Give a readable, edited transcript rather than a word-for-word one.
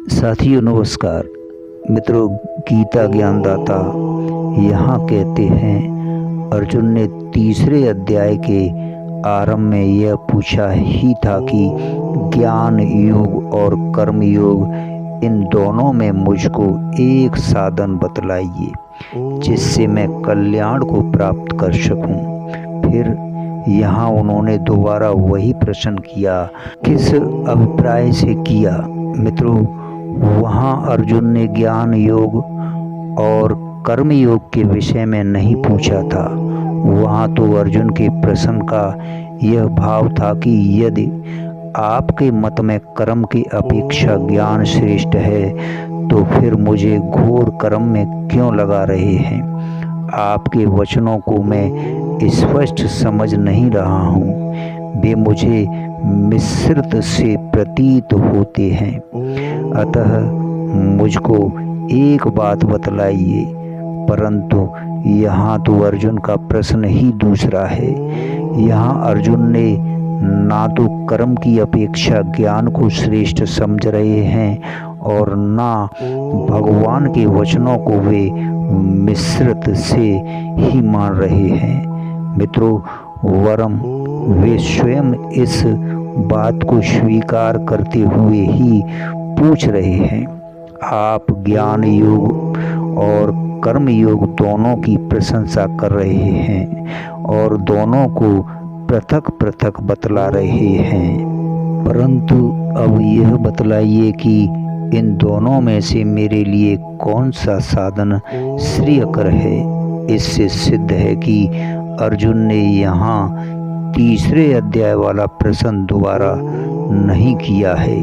साथियों नमस्कार। मित्रों, गीता ज्ञानदाता यहाँ कहते हैं, अर्जुन ने तीसरे अध्याय के आरंभ में यह पूछा ही था कि ज्ञान योग और कर्म योग इन दोनों में मुझको एक साधन बतलाइए जिससे मैं कल्याण को प्राप्त कर सकूं। फिर यहाँ उन्होंने दोबारा वही प्रश्न किया, किस अभिप्राय से किया। मित्रों, वहाँ अर्जुन ने ज्ञान योग और कर्म योग के विषय में नहीं पूछा था। वहाँ तो अर्जुन के प्रश्न का यह भाव था कि यदि आपके मत में कर्म की अपेक्षा ज्ञान श्रेष्ठ है तो फिर मुझे घोर कर्म में क्यों लगा रहे हैं। आपके वचनों को मैं स्पष्ट समझ नहीं रहा हूँ, वे मुझे मिश्रित से प्रतीत होते हैं। अतः मुझको एक बात बतलाइए। परंतु यहाँ तो अर्जुन का प्रश्न ही दूसरा है। यहाँ अर्जुन ने ना तो कर्म की अपेक्षा ज्ञान को श्रेष्ठ समझ रहे हैं और ना भगवान के वचनों को वे मिश्रित से ही मान रहे हैं। मित्रों, वरम वे स्वयं इस बात को स्वीकार करते हुए ही पूछ रहे हैं। आप ज्ञान योग और कर्म योग दोनों की प्रशंसा कर रहे हैं और दोनों को पृथक पृथक बतला रहे हैं। परंतु अब यह बतलाइए कि इन दोनों में से मेरे लिए कौन सा साधन श्रेयकर है। इससे सिद्ध है कि अर्जुन ने यहाँ तीसरे अध्याय वाला प्रश्न दोबारा नहीं किया है।